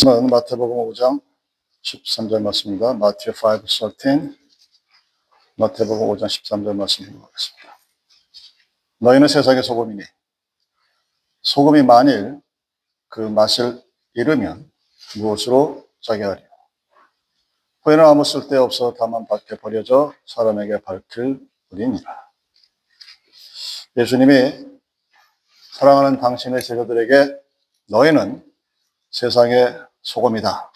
말씀은 마태복음 5장 13절 말씀입니다. Matthew 5:13. 마태복음 5장 13절 말씀 읽어보겠습니다. 너희는 세상의 소금이니 소금이 만일 그 맛을 잃으면 무엇으로 짜게 하리요? 후에는 아무 쓸데없어 다만 밖에 버려져 사람에게 밝힐 뿐이니라. 예수님이 사랑하는 당신의 제자들에게 너희는 세상의 소금이다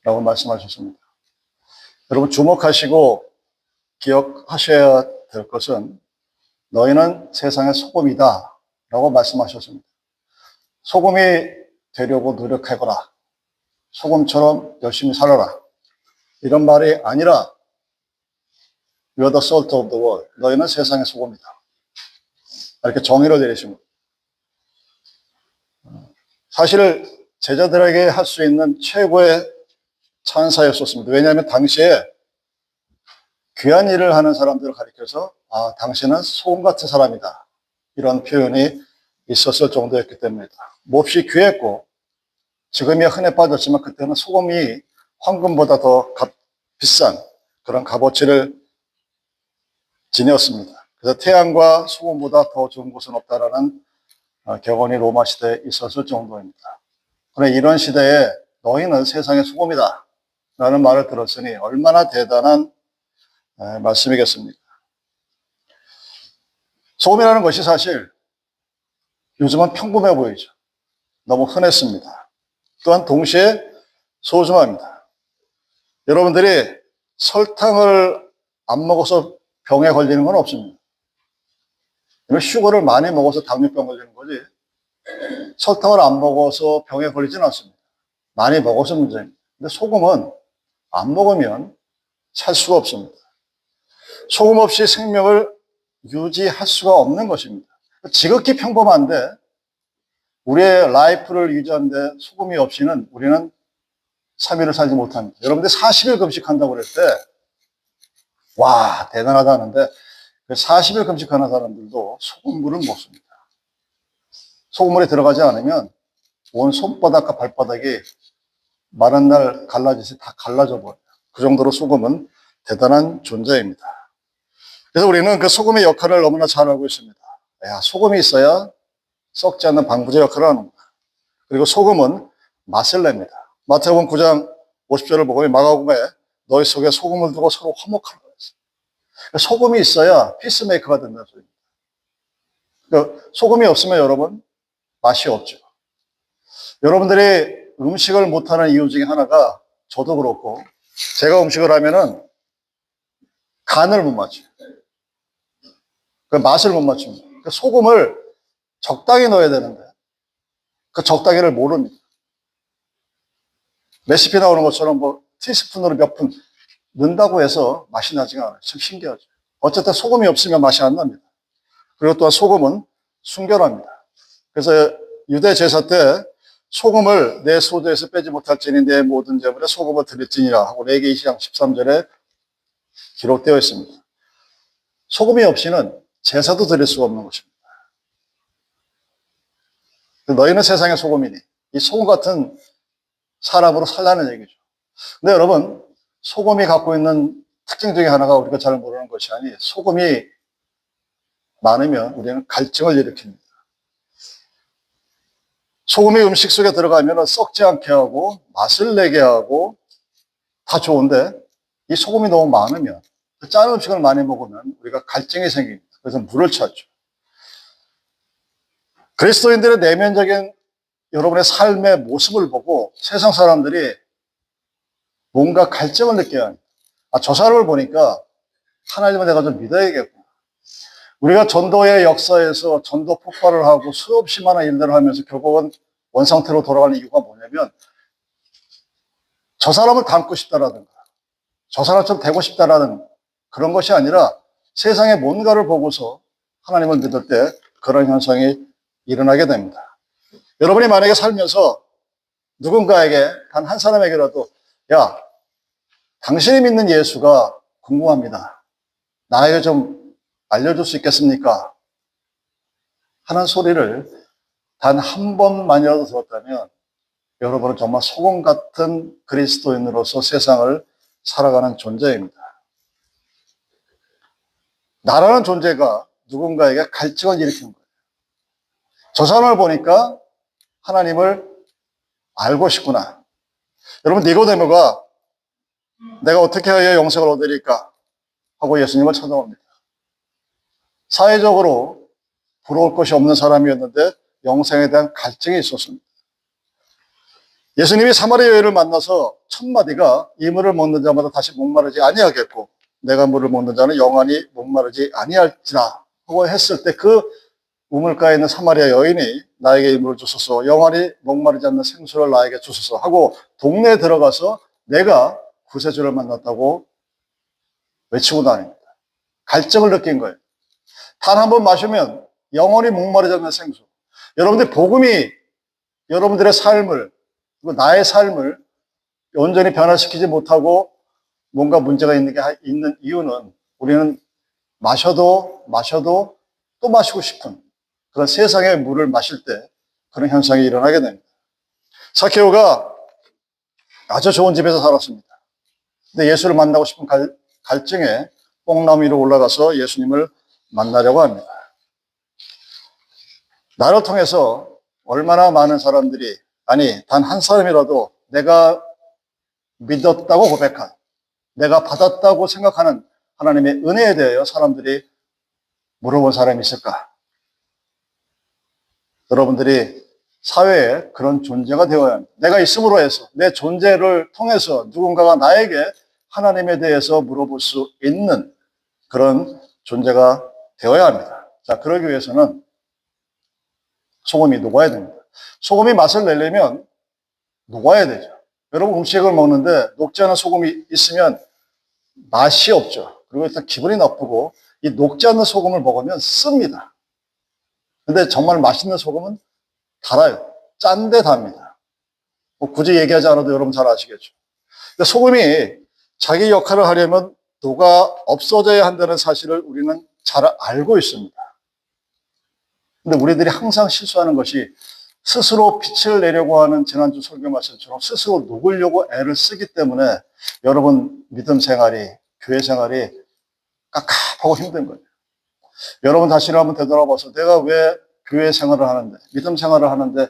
라고 말씀하셨습니다. 여러분 주목하시고 기억하셔야 될 것은 너희는 세상의 소금이다 라고 말씀하셨습니다. 소금이 되려고 노력해보라. 소금처럼 열심히 살아라. 이런 말이 아니라 You are the salt of the world. 너희는 세상의 소금이다. 이렇게 정의를 내리신 겁니다. 사실 제자들에게 할 수 있는 최고의 찬사였었습니다. 왜냐하면 당시에 귀한 일을 하는 사람들을 가리켜서 당신은 소금 같은 사람이다. 이런 표현이 있었을 정도였기 때문이다. 몹시 귀했고 지금이야 흔해 빠졌지만 그때는 소금이 황금보다 더 비싼 그런 값어치를 지녔습니다. 그래서 태양과 소금보다 더 좋은 곳은 없다라는 격언이 로마 시대에 있었을 정도입니다. 그런데 이런 시대에 너희는 세상의 소금이다 라는 말을 들었으니 얼마나 대단한 말씀이겠습니까? 소금이라는 것이 사실 요즘은 평범해 보이죠. 너무 흔했습니다. 또한 동시에 소중합니다. 여러분들이 설탕을 안 먹어서 병에 걸리는 건 없습니다. 슈거를 많이 먹어서 당뇨병 걸리는 거지 설탕을 안 먹어서 병에 걸리지는 않습니다. 많이 먹어서 문제입니다. 근데 소금은 안 먹으면 살 수가 없습니다. 소금 없이 생명을 유지할 수가 없는 것입니다. 지극히 평범한데 우리의 라이프를 유지하는데 소금이 없이는 우리는 3일을 살지 못합니다. 여러분들 40일 금식한다고 그럴 때 와 대단하다 하는데 40일 금식하는 사람들도 소금물을 먹습니다. 소금물이 들어가지 않으면 온 손바닥과 발바닥이 마른 날 갈라지듯이 다 갈라져 버려요. 그 정도로 소금은 대단한 존재입니다. 그래서 우리는 그 소금의 역할을 너무나 잘 알고 있습니다. 소금이 있어야 썩지 않는 방부제 역할을 하는 겁니다. 그리고 소금은 맛을 냅니다. 마태복음 9장 50절을 보고 마가복음에 너희 속에 소금을 두고 서로 화목하라 그랬어요. 소금이 있어야 피스메이커가 된다는 소리입니다. 그러니까 소금이 없으면 여러분 맛이 없죠. 여러분들이 음식을 못하는 이유 중에 하나가 저도 그렇고 제가 음식을 하면은 간을 못 맞춰요. 그 맛을 못 맞춥니다. 그 소금을 적당히 넣어야 되는데 그 적당히를 모릅니다. 레시피 나오는 것처럼 뭐 티스푼으로 몇 푼 넣는다고 해서 맛이 나지가 않아요. 참 신기하죠. 어쨌든 소금이 없으면 맛이 안 납니다. 그리고 또한 소금은 순결합니다. 그래서 유대 제사 때 소금을 내 소도에서 빼지 못할지니 내 모든 제물에 소금을 드릴지니라 하고 레위기 20장 13절에 기록되어 있습니다. 소금이 없이는 제사도 드릴 수가 없는 것입니다. 너희는 세상의 소금이니 이 소금 같은 사람으로 살라는 얘기죠. 근데 여러분 소금이 갖고 있는 특징 중에 하나가 우리가 잘 모르는 것이 아니 소금이 많으면 우리는 갈증을 일으킵니다. 소금이 음식 속에 들어가면 썩지 않게 하고 맛을 내게 하고 다 좋은데 이 소금이 너무 많으면 짠 음식을 많이 먹으면 우리가 갈증이 생깁니다. 그래서 물을 찾죠. 그리스도인들의 내면적인 여러분의 삶의 모습을 보고 세상 사람들이 뭔가 갈증을 느껴야 합니다. 저 사람을 보니까 하나님을 내가 좀 믿어야겠구나. 우리가 전도의 역사에서 전도 폭발을 하고 수없이 많은 일들을 하면서 결국은 원상태로 돌아가는 이유가 뭐냐면 저 사람을 닮고 싶다라든가 저 사람처럼 되고 싶다라는 그런 것이 아니라 세상에 뭔가를 보고서 하나님을 믿을 때 그런 현상이 일어나게 됩니다. 여러분이 만약에 살면서 누군가에게 단 한 사람에게라도 야 당신이 믿는 예수가 궁금합니다. 나에게 좀 알려줄 수 있겠습니까? 하는 소리를 단 한 번만이라도 들었다면 여러분은 정말 소금 같은 그리스도인으로서 세상을 살아가는 존재입니다. 나라는 존재가 누군가에게 갈증을 일으키는 거예요. 저 사람을 보니까 하나님을 알고 싶구나. 여러분, 니고데모가 내가 어떻게 해야 영생을 얻으리까 하고 예수님을 찾아옵니다. 사회적으로 부러울 것이 없는 사람이었는데 영생에 대한 갈증이 있었습니다. 예수님이 사마리아 여인을 만나서 첫 마디가 이 물을 먹는 자마다 다시 목마르지 아니하겠고 내가 물을 먹는 자는 영원히 목마르지 아니할지라 하고 했을 때 그 우물가에 있는 사마리아 여인이 나에게 이 물을 주소서, 영원히 목마르지 않는 생수를 나에게 주소서 하고 동네에 들어가서 내가 구세주를 만났다고 외치고 다닙니다. 갈증을 느낀 거예요. 단 한 번 마시면 영원히 목마르지 않는 생수. 여러분들 복음이 여러분들의 삶을, 그리고 나의 삶을 온전히 변화시키지 못하고 뭔가 문제가 있는 이유는 우리는 마셔도 또 마시고 싶은 그런 세상의 물을 마실 때 그런 현상이 일어나게 됩니다. 사케오가 아주 좋은 집에서 살았습니다. 근데 예수를 만나고 싶은 갈증에 뽕나무 위로 올라가서 예수님을 만나려고 합니다. 나를 통해서 얼마나 많은 사람들이, 아니 단 한 사람이라도 내가 믿었다고 고백한, 내가 받았다고 생각하는 하나님의 은혜에 대하여 사람들이 물어본 사람이 있을까? 여러분들이 사회에 그런 존재가 되어야 합니다. 내가 있음으로 해서 내 존재를 통해서 누군가가 나에게 하나님에 대해서 물어볼 수 있는 그런 존재가 되어야 합니다. 자, 그러기 위해서는 소금이 녹아야 됩니다. 소금이 맛을 내려면 녹아야 되죠. 여러분 음식을 먹는데 녹지 않은 소금이 있으면 맛이 없죠. 그리고 일단 기분이 나쁘고 이 녹지 않는 소금을 먹으면 씁니다. 근데 정말 맛있는 소금은 달아요. 짠데 답니다. 뭐 굳이 얘기하지 않아도 여러분 잘 아시겠죠. 근데 소금이 자기 역할을 하려면 녹아 없어져야 한다는 사실을 우리는 잘 알고 있습니다. 근데 우리들이 항상 실수하는 것이 스스로 빛을 내려고 하는 지난주 설교 말씀처럼 스스로 녹으려고 애를 쓰기 때문에 여러분 믿음 생활이, 교회 생활이 깝깝하고 힘든 거예요. 여러분 다시 한번 되돌아봐서 내가 왜 교회 생활을 하는데, 믿음 생활을 하는데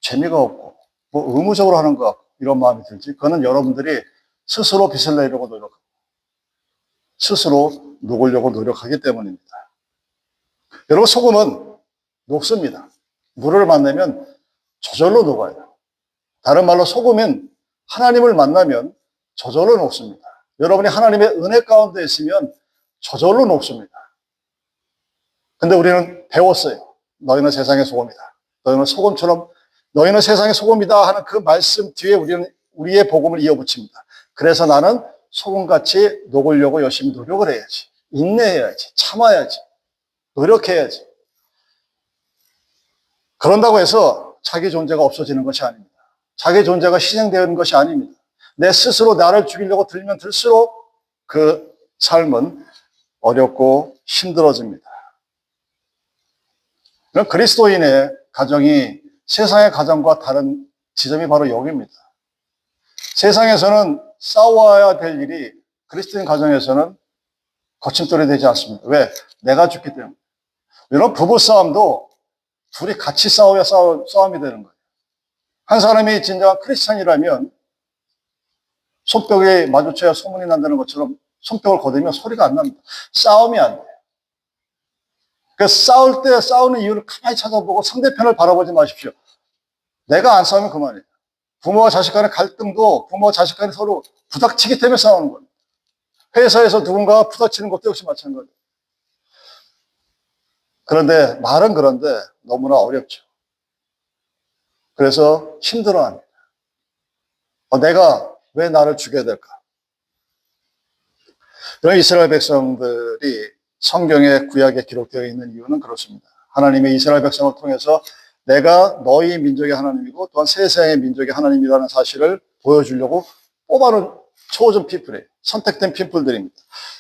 재미가 없고 뭐 의무적으로 하는 것 같고 이런 마음이 들지? 그거는 여러분들이 스스로 빛을 내려고 노력하고 스스로 녹으려고 노력하기 때문입니다. 여러분 소금은 녹습니다. 물을 만나면 저절로 녹아요. 다른 말로 소금은 하나님을 만나면 저절로 녹습니다. 여러분이 하나님의 은혜 가운데 있으면 저절로 녹습니다. 근데 우리는 배웠어요. 너희는 세상의 소금이다. 너희는 소금처럼, 너희는 세상의 소금이다 하는 그 말씀 뒤에 우리는 우리의 복음을 이어붙입니다. 그래서 나는 소금같이 녹으려고 열심히 노력을 해야지. 인내해야지. 참아야지. 노력해야지. 그런다고 해서 자기 존재가 없어지는 것이 아닙니다. 자기 존재가 희생되는 것이 아닙니다. 내 스스로 나를 죽이려고 들면 들수록 그 삶은 어렵고 힘들어집니다. 그리스도인의 가정이 세상의 가정과 다른 지점이 바로 여기입니다. 세상에서는 싸워야 될 일이 그리스도인 가정에서는 거침돌이 되지 않습니다. 왜? 내가 죽기 때문에. 이런 부부싸움도 둘이 같이 싸워야 싸움이 되는 거예요. 한 사람이 진정한 크리스찬이라면 손뼉이 마주쳐야 소문이 난다는 것처럼 손뼉을 거두면 소리가 안 납니다. 싸움이 안 돼요. 그래서 싸울 때 싸우는 이유를 가만히 찾아보고 상대편을 바라보지 마십시오. 내가 안 싸우면 그만이에요. 부모와 자식 간의 갈등도 부모와 자식 간에 서로 부닥치기 때문에 싸우는 거예요. 회사에서 누군가가 부닥치는 것도 역시 마찬가지예요. 그런데 말은 그런데 너무나 어렵죠. 그래서 힘들어합니다. 내가 왜 나를 죽여야 될까? 그런 이스라엘 백성들이 성경의 구약에 기록되어 있는 이유는 그렇습니다. 하나님의 이스라엘 백성을 통해서 내가 너희 민족의 하나님이고 또한 세상의 민족의 하나님이라는 사실을 보여주려고 뽑아놓은 초전 피플이에요. 선택된 피플들입니다.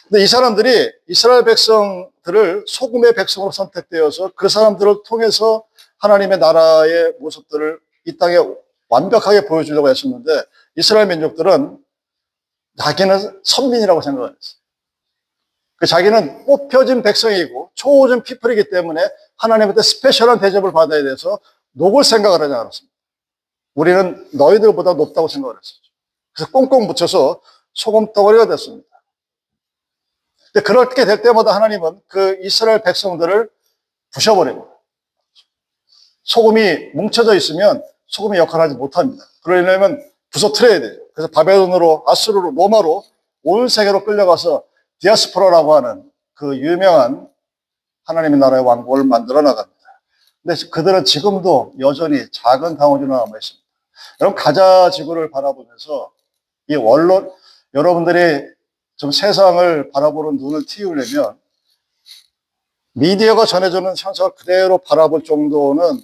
근데 이 사람들이 이스라엘 백성들을 소금의 백성으로 선택되어서 그 사람들을 통해서 하나님의 나라의 모습들을 이 땅에 완벽하게 보여주려고 했었는데 이스라엘 민족들은 자기는 선민이라고 생각을 했어요. 자기는 뽑혀진 백성이고 초호진 피플이기 때문에 하나님한테 스페셜한 대접을 받아야 돼서 녹을 생각을 하지 않았습니다. 우리는 너희들보다 높다고 생각을 했었죠. 그래서 꽁꽁 붙여서 소금덩어리가 됐습니다. 근데 그렇게 될 때마다 하나님은 그 이스라엘 백성들을 부셔버립니다. 소금이 뭉쳐져 있으면 소금의 역할을 하지 못합니다. 그러려면 부서뜨려야 돼요. 그래서 바벨론으로, 아수르로, 로마로 온 세계로 끌려가서 디아스포라라고 하는 그 유명한 하나님의 나라의 왕국을 만들어 나갑니다. 근데 그들은 지금도 여전히 작은 당원으로 남아 있습니다. 여러분, 가자 지구를 바라보면서 이 원론, 여러분들이 좀 세상을 바라보는 눈을 틔우려면 미디어가 전해주는 현상을 그대로 바라볼 정도는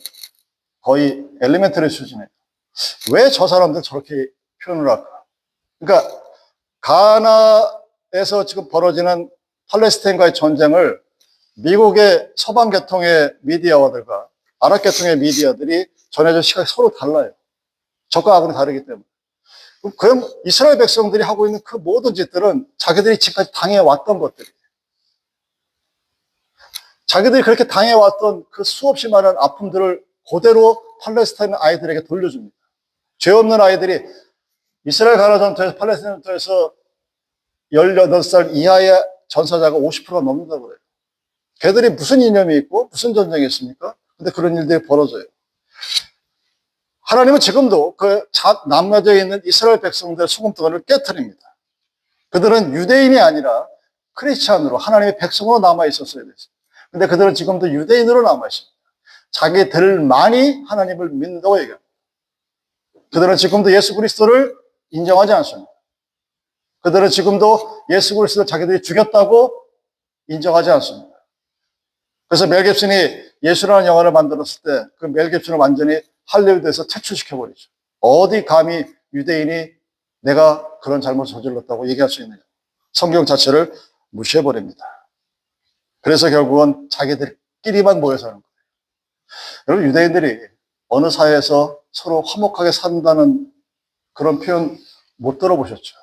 거의 엘리멘터리 수준이에요. 왜 저 사람들 저렇게 표현을 할까? 그러니까 가나에서 지금 벌어지는 팔레스타인과의 전쟁을 미국의 서방 계통의 미디어들과 아랍 계통의 미디어들이 전해준 시각이 서로 달라요. 적과 악은 다르기 때문에. 그럼 이스라엘 백성들이 하고 있는 그 모든 짓들은 자기들이 지금까지 당해왔던 것들이에요. 자기들이 그렇게 당해왔던 그 수없이 많은 아픔들을 그대로 팔레스타인 아이들에게 돌려줍니다. 죄 없는 아이들이 이스라엘 가나 전투에서 팔레스타인 전투에서 18살 이하의 전사자가 50%가 넘는다고 그래요. 걔들이 무슨 이념이 있고 무슨 전쟁이 있습니까? 근데 그런 일들이 벌어져요. 하나님은 지금도 그 남겨져 있는 이스라엘 백성들의 소금덩어리를 깨트립니다. 그들은 유대인이 아니라 크리스찬으로 하나님의 백성으로 남아 있었어야 됐어요. 근데 그들은 지금도 유대인으로 남아 있습니다. 자기들만이 하나님을 믿는다고 얘기합니다. 그들은 지금도 예수 그리스도를 인정하지 않습니다. 그들은 지금도 예수 그리스도를 자기들이 죽였다고 인정하지 않습니다. 그래서 멜 깁슨이 예수라는 영화를 만들었을 때 그 멜 깁슨을 완전히 할리우드에서 퇴출시켜버리죠. 어디 감히 유대인이 내가 그런 잘못을 저질렀다고 얘기할 수 있느냐. 성경 자체를 무시해버립니다. 그래서 결국은 자기들끼리만 모여 사는 거예요. 여러분, 유대인들이 어느 사회에서 서로 화목하게 산다는 그런 표현 못 들어보셨죠?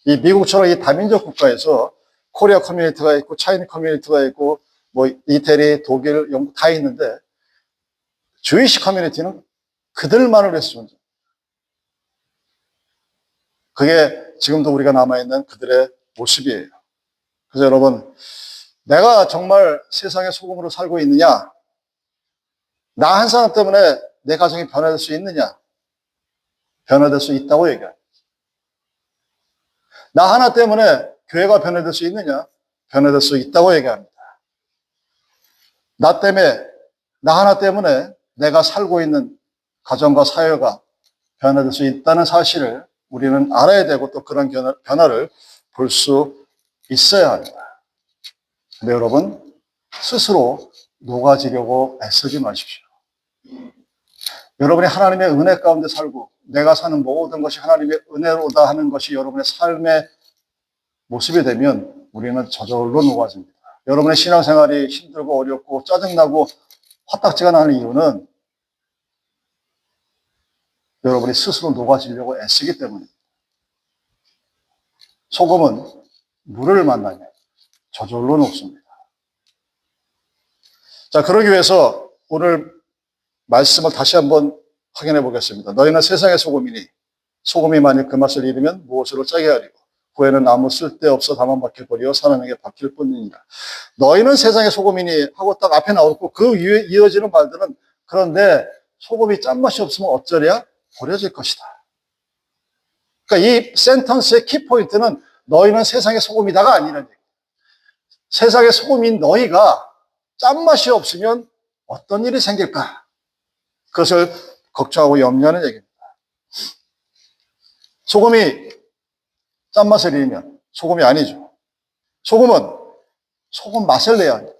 이 미국처럼 이 다민족 국가에서 코리아 커뮤니티가 있고 차이니 커뮤니티가 있고 뭐 이태리, 독일, 영국 다 있는데 주이시 커뮤니티는 그들만을 위해서 존재합니다. 그게 지금도 우리가 남아있는 그들의 모습이에요. 그래서 여러분, 내가 정말 세상의 소금으로 살고 있느냐? 나 한 사람 때문에 내 가정이 변화될 수 있느냐? 변화될 수 있다고 얘기합니다. 나 하나 때문에 교회가 변화될 수 있느냐? 변화될 수 있다고 얘기합니다. 나 하나 때문에 내가 살고 있는 가정과 사회가 변화될 수 있다는 사실을 우리는 알아야 되고 또 그런 변화를 볼 수 있어야 합니다. 근데 여러분, 스스로 녹아지려고 애쓰지 마십시오. 여러분이 하나님의 은혜 가운데 살고 내가 사는 모든 것이 하나님의 은혜로다 하는 것이 여러분의 삶의 모습이 되면 우리는 저절로 녹아집니다. 여러분의 신앙생활이 힘들고 어렵고 짜증나고 화딱지가 나는 이유는 여러분이 스스로 녹아지려고 애쓰기 때문입니다. 소금은 물을 만나면 저절로 녹습니다. 자, 그러기 위해서 오늘 말씀을 다시 한번 확인해 보겠습니다. 너희는 세상의 소금이니 소금이 만일 그 맛을 잃으면 무엇으로 짜게 하리고 후에는 아무 쓸데없어 다만 박혀 버려 사람에게 박힐 뿐이니라. 너희는 세상의 소금이니 하고 딱 앞에 나오고 그 위에 이어지는 말들은 그런데 소금이 짠맛이 없으면 어쩌랴? 버려질 것이다. 그러니까 이 센턴스의 키포인트는 너희는 세상의 소금이다가 아니라는 얘기예요. 세상의 소금인 너희가 짠맛이 없으면 어떤 일이 생길까? 그것을 걱정하고 염려하는 얘기입니다. 소금이 짠맛을 잃으면 소금이 아니죠. 소금은 소금 맛을 내야 합니다.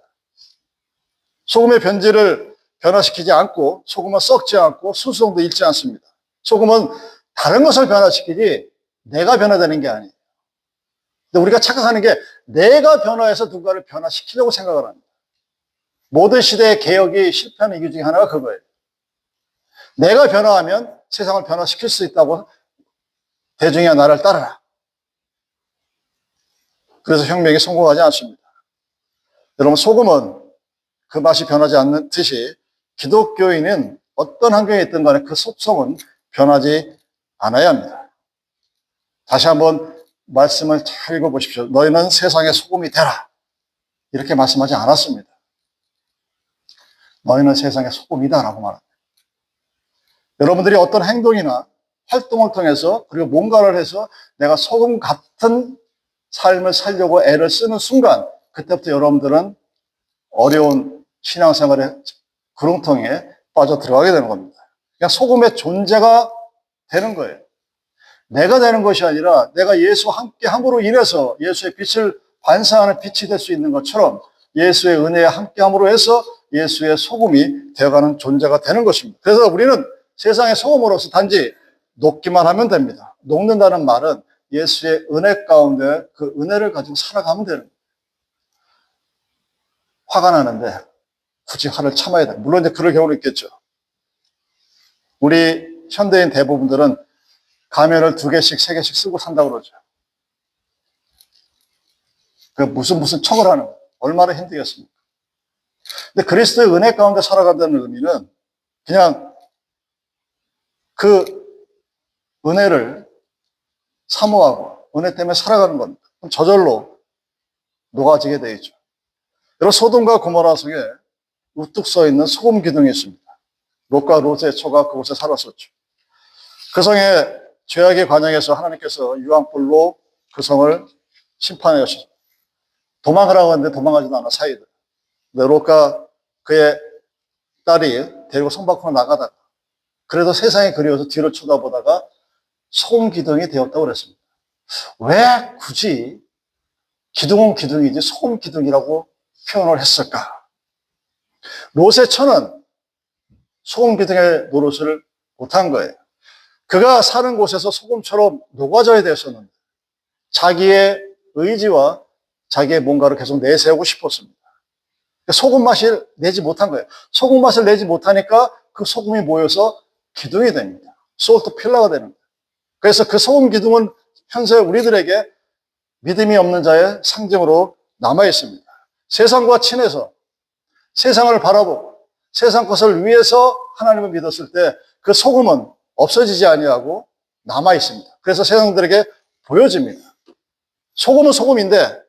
소금의 변질을 변화시키지 않고 소금은 썩지 않고 수성도 잃지 않습니다. 소금은 다른 것을 변화시키지 내가 변화되는 게 아니에요. 근데 우리가 착각하는 게 내가 변화해서 누군가를 변화시키려고 생각을 합니다. 모든 시대의 개혁이 실패하는 이유 중에 하나가 그거예요. 내가 변화하면 세상을 변화시킬 수 있다고 대중이야 나를 따르라. 그래서 혁명이 성공하지 않습니다. 여러분, 소금은 그 맛이 변하지 않는 듯이 기독교인은 어떤 환경에 있든 간에 그 속성은 변하지 않아야 합니다. 다시 한번 말씀을 잘 읽어보십시오. 너희는 세상의 소금이 되라. 이렇게 말씀하지 않았습니다. 너희는 세상의 소금이다라고 말합니다. 여러분들이 어떤 행동이나 활동을 통해서 그리고 뭔가를 해서 내가 소금 같은 삶을 살려고 애를 쓰는 순간 그때부터 여러분들은 어려운 신앙생활의 구렁텅이에 빠져 들어가게 되는 겁니다. 그냥 소금의 존재가 되는 거예요. 내가 되는 것이 아니라 내가 예수와 함께 함으로 인해서 예수의 빛을 반사하는 빛이 될 수 있는 것처럼 예수의 은혜에 함께 함으로 해서 예수의 소금이 되어가는 존재가 되는 것입니다. 그래서 우리는 세상의 소금으로서 단지 녹기만 하면 됩니다. 녹는다는 말은 예수의 은혜 가운데 그 은혜를 가지고 살아가면 되는 거예요. 화가 나는데 굳이 화를 참아야 돼. 물론 이제 그럴 경우는 있겠죠. 우리 현대인 대부분들은 가면을 2개씩, 3개씩 쓰고 산다고 그러죠. 그 무슨 척을 하는 거예요. 얼마나 힘들겠습니까? 근데 그리스도의 은혜 가운데 살아간다는 의미는 그냥 그 은혜를 사모하고 은혜 때문에 살아가는 겁니다. 그럼 저절로 녹아지게 되어 있죠. 여러분, 소돔과 고모라 속에 우뚝 서 있는 소금 기둥이 있습니다. 롯과 롯의 처가 그곳에 살았었죠. 그 성의 죄악의 관영에서 하나님께서 유황불로 그 성을 심판해 주셨어요. 도망가라고 하는데 도망가지도 않아, 사이들. 근데 롯과 그의 딸이 데리고 성 밖으로 나가다가 그래도 세상이 그리워서 뒤로 쳐다보다가 소금 기둥이 되었다고 그랬습니다. 왜 굳이 기둥은 기둥이지 소금 기둥이라고 표현을 했을까? 롯의 처는 소금 기둥의 노릇을 못한 거예요. 그가 사는 곳에서 소금처럼 녹아져야 되었었는데 자기의 의지와 자기의 뭔가를 계속 내세우고 싶었습니다. 소금 맛을 내지 못한 거예요. 소금 맛을 내지 못하니까 그 소금이 모여서 기둥이 됩니다. 솔트 필러가 되는 거예요. 그래서 그 소금 기둥은 현재 우리들에게 믿음이 없는 자의 상징으로 남아 있습니다. 세상과 친해서 세상을 바라보고 세상 것을 위해서 하나님을 믿었을 때 그 소금은 없어지지 아니하고 남아 있습니다. 그래서 세상들에게 보여집니다. 소금은 소금인데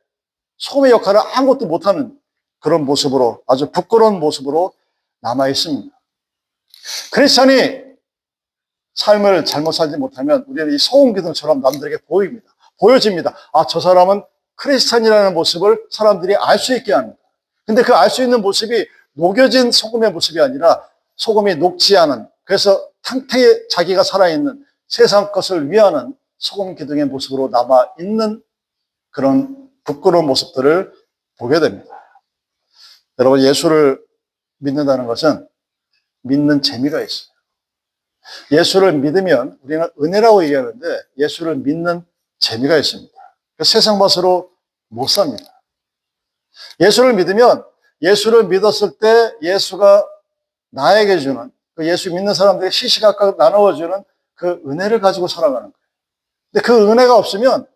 소금의 역할을 아무것도 못하는 그런 모습으로, 아주 부끄러운 모습으로 남아 있습니다. 크리스찬이 삶을 잘못 살지 못하면 우리는 이 소금 기둥처럼 남들에게 보여집니다. 아, 저 사람은 크리스찬이라는 모습을 사람들이 알 수 있게 합니다. 근데 그 알 수 있는 모습이 녹여진 소금의 모습이 아니라 소금이 녹지 않은, 그래서 탕탕히 자기가 살아있는 세상 것을 위하는 소금 기둥의 모습으로 남아있는 그런 부끄러운 모습들을 보게 됩니다. 여러분, 예수를 믿는다는 것은 믿는 재미가 있어요. 예수를 믿으면 우리는 은혜라고 얘기하는데 예수를 믿는 재미가 있습니다. 세상 맛으로 못 삽니다. 예수를 믿으면 예수를 믿었을 때 예수가 나에게 주는, 그 예수 믿는 사람들이 시시각각 나누어주는 그 은혜를 가지고 살아가는 거예요. 근데 그 은혜가 없으면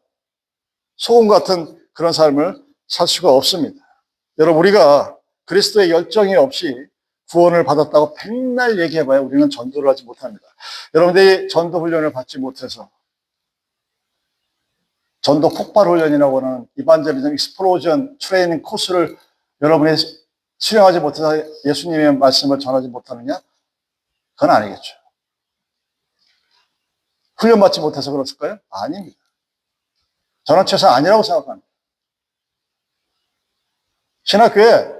소금 같은 그런 삶을 살 수가 없습니다. 여러분, 우리가 그리스도의 열정이 없이 구원을 받았다고 백날 얘기해봐야 우리는 전도를 하지 못합니다. 여러분들이 전도 훈련을 받지 못해서 전도 폭발 훈련이라고 하는 이반젤리즘 익스플로전 트레이닝 코스를 여러분이 수령하지 못해서 예수님의 말씀을 전하지 못하느냐? 그건 아니겠죠. 훈련 받지 못해서 그렇을까요? 아닙니다. 저는 최소 아니라고 생각합니다. 신학교에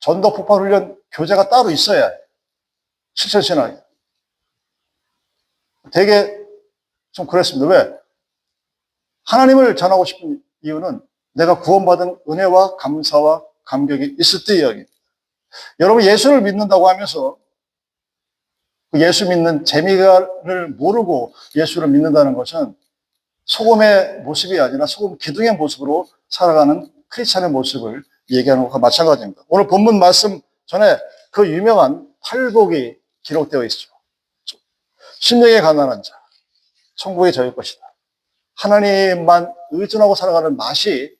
전도 폭발 훈련 교재가 따로 있어야 해요. 실천 신학이. 되게 좀 그랬습니다. 왜? 하나님을 전하고 싶은 이유는 내가 구원받은 은혜와 감사와 감격이 있을 때 이야기입니다. 여러분, 예수를 믿는다고 하면서 예수 믿는 재미를 모르고 예수를 믿는다는 것은 소금의 모습이 아니라 소금 기둥의 모습으로 살아가는 크리스찬의 모습을 얘기하는 것과 마찬가지입니다. 오늘 본문 말씀 전에 그 유명한 팔복이 기록되어 있죠. 심령에 가난한 자, 천국이 저희 것이다. 하나님만 의존하고 살아가는 맛이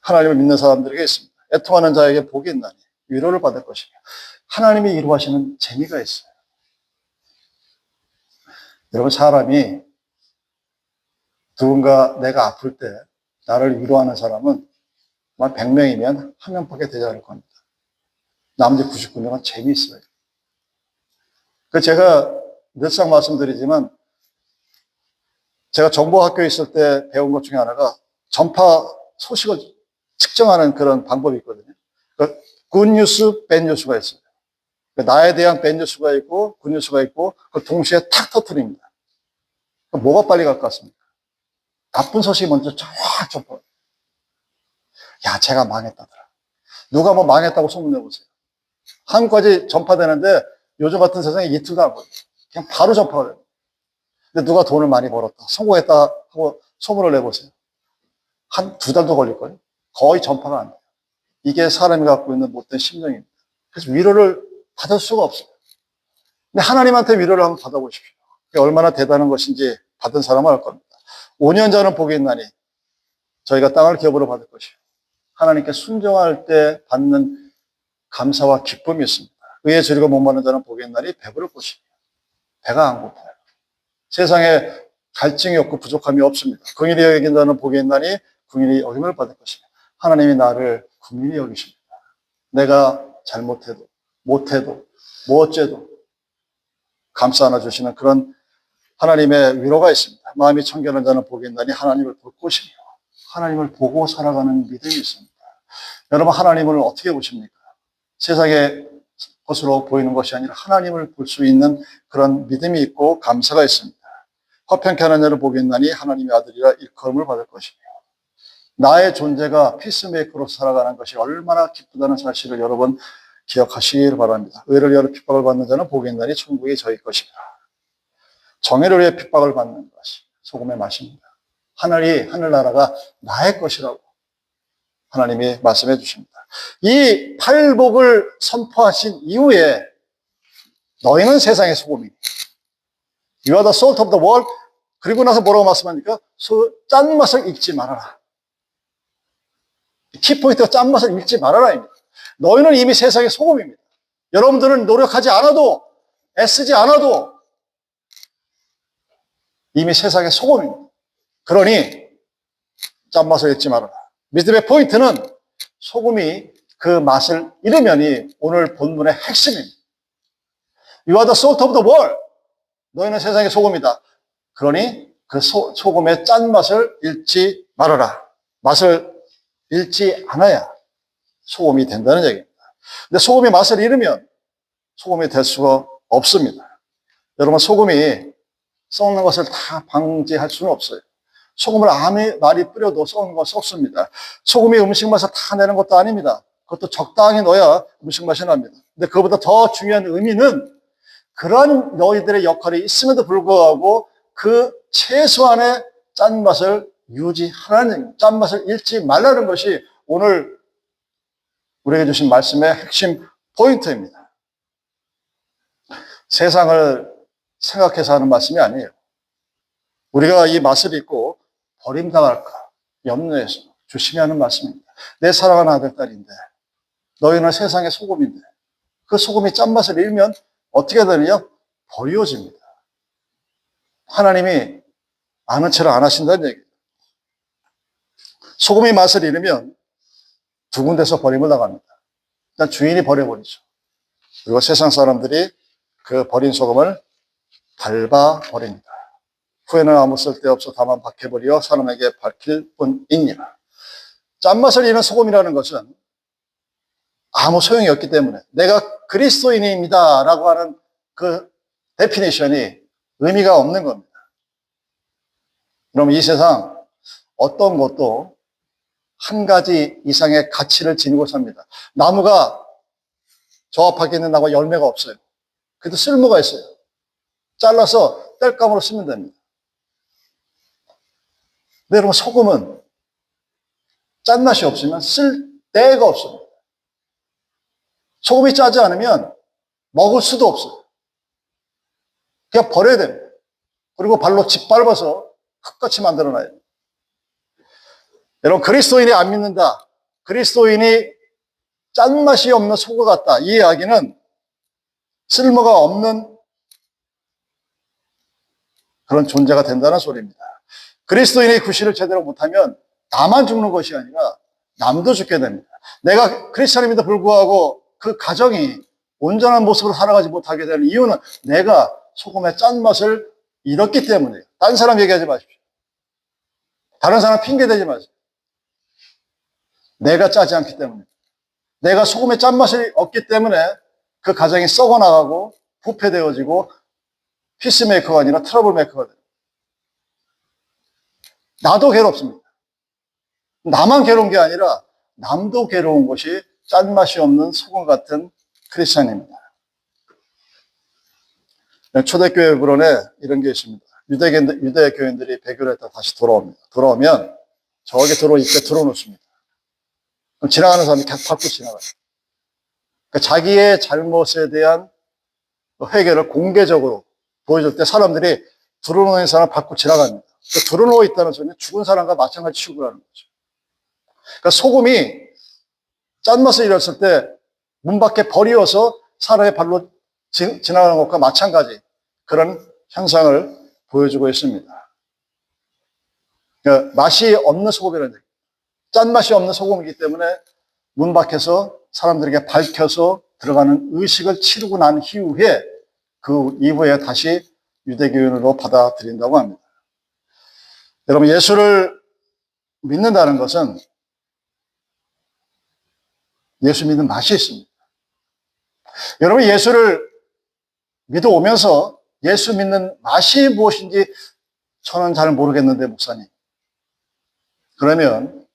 하나님을 믿는 사람들에게 있습니다. 애통하는 자에게 복이 있나니 위로를 받을 것이며 하나님이 위로하시는 재미가 있어요. 여러분, 사람이 누군가 내가 아플 때 나를 위로하는 사람은 100명이면 1명밖에 되지 않을 겁니다. 나머지 99명은 재미있어요. 제가 늘상 말씀드리지만 제가 정보학교에 있을 때 배운 것 중에 하나가 전파 소식을 측정하는 그런 방법이 있거든요. 굿뉴스, 밴뉴스가 있어요. 나에 대한 밴뉴스가 있고 굿뉴스가 있고 그 동시에 탁 터뜨립니다. 뭐가 빨리 갈 것 같습니까? 나쁜 소식이 먼저 쫙 전파. 야, 제가 망했다더라. 누가 뭐 망했다고 소문내보세요. 한국까지 전파되는데 요즘 같은 세상에 이틀도 안 걸려요. 그냥 바로 전파가 돼요. 근데 누가 돈을 많이 벌었다, 성공했다 하고 소문을 내보세요. 한 2달도 걸릴걸요? 거의 전파가 안 돼요. 이게 사람이 갖고 있는 못된 심정입니다. 그래서 위로를 받을 수가 없어요. 근데 하나님한테 위로를 한번 받아보십시오. 그게 얼마나 대단한 것인지 받은 사람은 알 겁니다. 5년 전은 복이 있나니 저희가 땅을 기업으로 받을 것이요. 하나님께 순종할 때 받는 감사와 기쁨이 있습니다. 의에 줄이고 목마른 자는 복이 있나니 배부를 것이며 배가 안 고파요. 세상에 갈증이 없고 부족함이 없습니다. 긍휼히 여긴 자는 복이 있나니 긍휼히 여김을 받을 것이며 하나님이 나를 긍휼히 여기십니다. 내가 잘못해도 못해도 뭐 어째도 감싸 안아주시는 그런 하나님의 위로가 있습니다. 마음이 청결한 자는 복이 있나니 하나님을 볼 것이며 하나님을 보고 살아가는 믿음이 있습니다. 여러분, 하나님을 어떻게 보십니까? 세상의 것으로 보이는 것이 아니라 하나님을 볼 수 있는 그런 믿음이 있고 감사가 있습니다. 화평케 하는 자를 복이 있나니 하나님의 아들이라 일컬음을 받을 것이며 나의 존재가 피스메이커로 살아가는 것이 얼마나 기쁘다는 사실을 여러분 기억하시길 바랍니다. 의를 위하여 핍박을 받는 자는 복이 있나니 천국이 저희 것이라. 정의를 위해 핍박을 받는 것이 소금의 맛입니다. 하늘나라가 나의 것이라고 하나님이 말씀해 주십니다. 이 팔복을 선포하신 이후에 너희는 세상의 소금이니 You are the salt of the world. 그리고 나서 뭐라고 말씀합니까? 짠맛을 잊지 말아라. 키포인트가 짠맛을 잊지 말아라. 너희는 이미 세상의 소금입니다. 여러분들은 노력하지 않아도 애쓰지 않아도 이미 세상의 소금입니다. 그러니 짠맛을 잊지 말아라. 믿음의 포인트는 소금이 그 맛을 잃으면이 오늘 본문의 핵심입니다. You are the salt of the world. 너희는 세상의 소금이다. 그러니 그 소금의 짠맛을 잃지 말아라. 맛을 잃지 않아야 소금이 된다는 얘기입니다. 근데 소금이 맛을 잃으면 소금이 될 수가 없습니다. 여러분, 소금이 썩는 것을 다 방지할 수는 없어요. 소금을 아무리 많이 뿌려도 썩는 건 썩습니다. 소금이 음식 맛을 다 내는 것도 아닙니다. 그것도 적당히 넣어야 음식 맛이 납니다. 근데 그것보다 더 중요한 의미는 그런 너희들의 역할이 있음에도 불구하고 그 최소한의 짠맛을 유지하라는, 짠맛을 잃지 말라는 것이 오늘 우리에게 주신 말씀의 핵심 포인트입니다. 세상을 생각해서 하는 말씀이 아니에요. 우리가 이 맛을 잊고 버림당할까 염려해서 조심히 하는 말씀입니다. 내 사랑하는 아들, 딸인데 너희는 세상의 소금인데 그 소금이 짠맛을 잃으면 어떻게 되느냐? 버려집니다. 하나님이 아는 체를 안 하신다는 얘기예요. 소금이 맛을 잃으면 두 군데서 버림을 나갑니다. 일단 주인이 버려버리죠. 그리고 세상 사람들이 그 버린 소금을 밟아버립니다. 후에는 아무 쓸데없어 다만 박해버려 사람에게 밝힐 뿐이니라. 짠맛을 잃은 소금이라는 것은 아무 소용이 없기 때문에 내가 그리스도인입니다 라고 하는 그 데피니션이 의미가 없는 겁니다. 그럼 이 세상 어떤 것도 한 가지 이상의 가치를 지니고 삽니다. 나무가 저 앞에 있는 나무가 열매가 없어요. 그래도 쓸모가 있어요. 잘라서 땔감으로 쓰면 됩니다. 근데 여러분, 소금은 짠맛이 없으면 쓸 데가 없습니다. 소금이 짜지 않으면 먹을 수도 없어요. 그냥 버려야 됩니다. 그리고 발로 짓밟아서 흙같이 만들어놔야 됩니다. 여러분, 그리스도인이 안 믿는다, 그리스도인이 짠맛이 없는 소금 같다, 이 이야기는 쓸모가 없는 그런 존재가 된다는 소리입니다. 그리스도인의 구실을 제대로 못하면 나만 죽는 것이 아니라 남도 죽게 됩니다. 내가 크리스찬임에도 불구하고 그 가정이 온전한 모습으로 살아가지 못하게 되는 이유는 내가 소금의 짠맛을 잃었기 때문이에요. 다른 사람 얘기하지 마십시오. 다른 사람 핑계대지 마세요. 내가 짜지 않기 때문에, 내가 소금의 짠맛이 없기 때문에 그 가정이 썩어나가고 부패되어지고 피스메이커가 아니라 트러블메이커가 돼요. 나도 괴롭습니다. 나만 괴로운 게 아니라 남도 괴로운 것이 짠맛이 없는 소금 같은 크리스찬입니다. 초대교회 불원에 이런 게 있습니다. 유대 교인들이 배교를 했다 다시 돌아옵니다. 돌아오면 저기 도로 입구에 들어놓습니다. 그럼 지나가는 사람이 계속 밟고 지나가요. 그러니까 자기의 잘못에 대한 회개를 공개적으로 보여줄 때 사람들이 들어놓은 사람을 밟고 지나갑니다. 그 들어놓어 있다는 소리는 죽은 사람과 마찬가지 취급을 하는 거죠. 그러니까 소금이 짠맛을 잃었을 때 문 밖에 버리어서 사람의 발로 지나가는 것과 마찬가지 그런 현상을 보여주고 있습니다. 그러니까 맛이 없는 소금이라는 얘기. 짠맛이 없는 소금이기 때문에 문 밖에서 사람들에게 밝혀서 들어가는 의식을 치르고 난 이후에 그 이후에 다시 유대교인으로 받아들인다고 합니다. 여러분, 예수를 믿는다는 것은 예수 믿는 맛이 있습니다. 여러분, 예수를 믿어오면서 예수 믿는 맛이 무엇인지 저는 잘 모르겠는데, 목사님. 그러면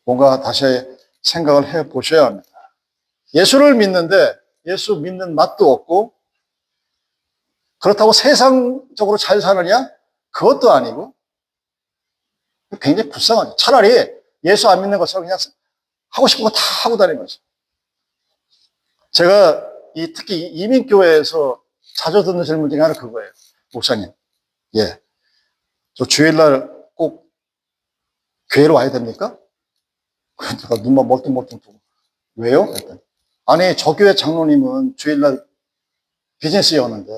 뭔가 다시 생각을 해 보셔야 합니다. 예수를 믿는데 예수 믿는 맛도 없고, 그렇다고 세상적으로 잘 사느냐? 그것도 아니고, 굉장히 불쌍하죠. 차라리 예수 안 믿는 것처럼 그냥 하고 싶은 거 다 하고 다니면서. 제가 특히 이민교회에서 자주 듣는 질문 중에 하나 그거예요. 목사님, 저 주일날 꼭 교회로 와야 됩니까? 제가 눈만 멀뚱멀뚱 뜨고, 왜요? 그랬더니, 아니, 저 교회 장로님은 주일날 비즈니스 여는데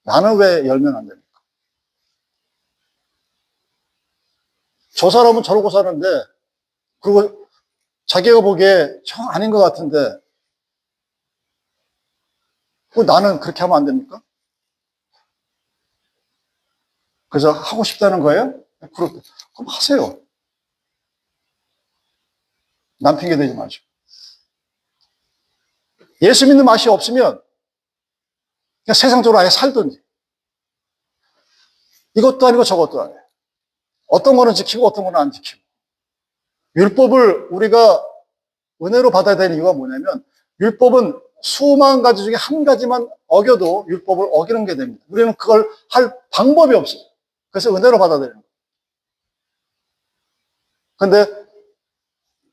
나는 왜 열면 안 됩니까? 저 사람은 저러고 사는데, 그리고 자기가 보기에 정 아닌 것 같은데, 나는 그렇게 하면 안 됩니까? 그래서 하고 싶다는 거예요? 그럼 하세요. 남 핑계 대지 마시고. 예수 믿는 맛이 없으면 그냥 세상적으로 아예 살든지. 이것도 아니고 저것도 아니에요. 어떤 거는 지키고 어떤 거는 안 지키고. 율법을 우리가 은혜로 받아야 되는 이유가 뭐냐면, 율법은 수만 가지 중에 한 가지만 어겨도 율법을 어기는 게 됩니다. 우리는 그걸 할 방법이 없어요. 그래서 은혜로 받아야 되는 거예요. 그런데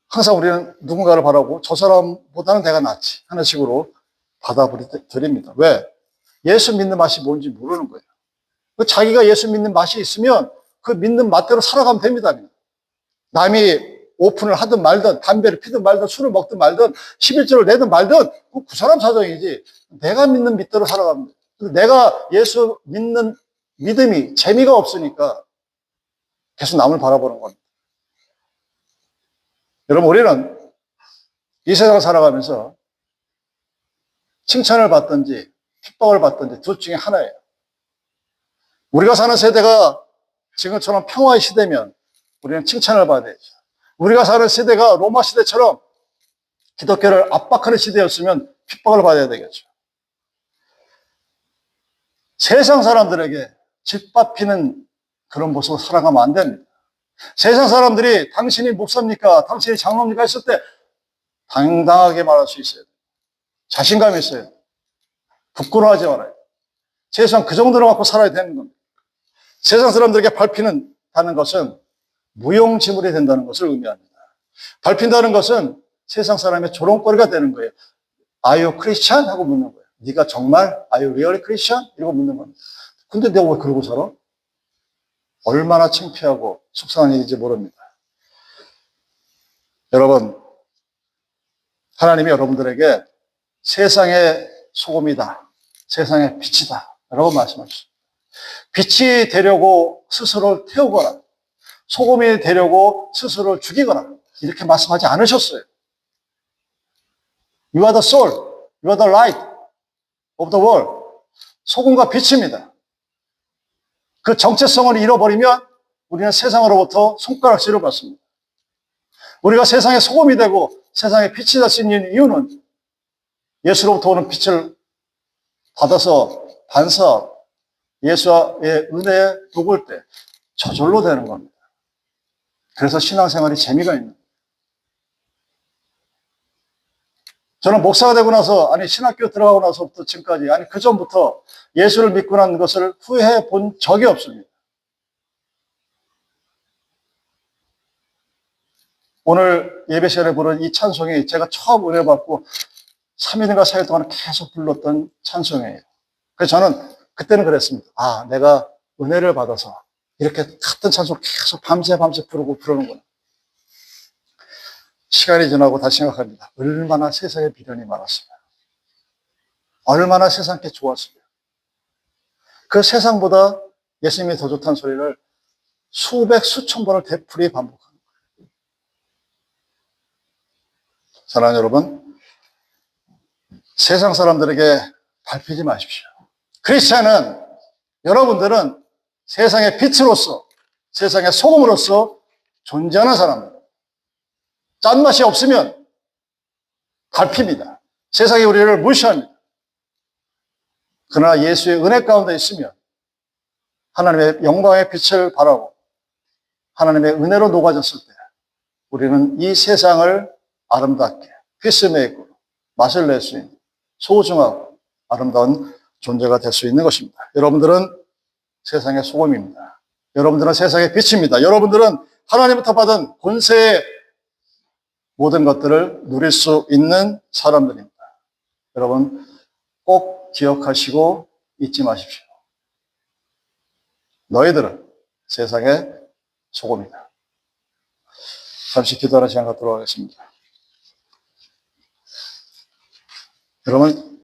항상 우리는 누군가를 바라고 저 사람보다는 내가 낫지 하는 식으로 받아들입니다. 왜? 예수 믿는 맛이 뭔지 모르는 거예요. 자기가 예수 믿는 맛이 있으면 그 믿는 맛대로 살아가면 됩니다. 남이 오픈을 하든 말든, 담배를 피든 말든, 술을 먹든 말든, 11조를 내든 말든, 그 사람 사정이지. 내가 믿는 믿대로 살아가면 돼. 내가 예수 믿는 믿음이 재미가 없으니까 계속 남을 바라보는 겁니다. 여러분, 우리는 이 세상을 살아가면서 칭찬을 받든지 핍박을 받든지 둘 중에 하나예요. 우리가 사는 세대가 지금처럼 평화의 시대면 우리는 칭찬을 받아야죠. 우리가 사는 시대가 로마 시대처럼 기독교를 압박하는 시대였으면 핍박을 받아야 되겠죠. 세상 사람들에게 짓밟히는 그런 모습으로 살아가면 안 됩니다. 세상 사람들이 당신이 목사입니까? 당신이 장로입니까? 했을 때 당당하게 말할 수 있어요. 자신감이 있어요. 부끄러워하지 말아요. 세상 그 정도로 갖고 살아야 되는 겁니다. 세상 사람들에게 밟히는다는 것은 무용지물이 된다는 것을 의미합니다. 밟힌다는 것은 세상 사람의 조롱거리가 되는 거예요. Are you Christian? 하고 묻는 거예요. 네가 정말 Are you really Christian? 이러고 묻는 겁니다. 근데 내가 왜 그러고 살아? 얼마나 창피하고 속상한 일인지 모릅니다. 여러분, 하나님이 여러분들에게 세상의 소금이다, 세상의 빛이다 라고 말씀하셨습니다. 빛이 되려고 스스로를 태우거나 소금이 되려고 스스로를 죽이거나 이렇게 말씀하지 않으셨어요. You are the soul, you are the light of the world. 소금과 빛입니다. 그 정체성을 잃어버리면 우리는 세상으로부터 손가락질을 받습니다. 우리가 세상의 소금이 되고 세상의 빛이 될 수 있는 이유는 예수로부터 오는 빛을 받아서 반사, 예수의 은혜에 녹을 때 저절로 되는 겁니다. 그래서 신앙생활이 재미가 있는 거예요. 저는 목사가 되고 나서, 신학교 들어가고 나서부터 지금까지, 그 전부터 예수를 믿고 난 것을 후회해 본 적이 없습니다. 오늘 예배 시간에 부른 이 찬송이 제가 처음 은혜 받고 3일인가 4일 동안 계속 불렀던 찬송이에요. 그래서 저는 그때는 그랬습니다. 내가 은혜를 받아서 이렇게 같은 찬송을 계속 밤새 부르는구나. 시간이 지나고 다시 생각합니다. 얼마나 세상에 미련이 많았어요. 얼마나 세상께 좋았어요. 그 세상보다 예수님이 더 좋다는 소리를 수백, 수천 번을 되풀이 반복합니다. 사랑하는 여러분, 세상 사람들에게 밟히지 마십시오. 크리스찬은, 여러분들은 세상의 빛으로서, 세상의 소금으로서 존재하는 사람입니다. 짠맛이 없으면 밟힙니다. 세상이 우리를 무시합니다. 그러나 예수의 은혜 가운데 있으면 하나님의 영광의 빛을 바라고 하나님의 은혜로 녹아졌을 때 우리는 이 세상을 아름답게 피스메이커로 맛을 낼 수 있는 소중하고 아름다운 존재가 될 수 있는 것입니다. 여러분들은 세상의 소금입니다. 여러분들은 세상의 빛입니다. 여러분들은 하나님부터 받은 권세의 모든 것들을 누릴 수 있는 사람들입니다. 여러분 꼭 기억하시고 잊지 마십시오. 너희들은 세상의 소금이다. 잠시 기도하는 시간 갖도록 하겠습니다. 여러분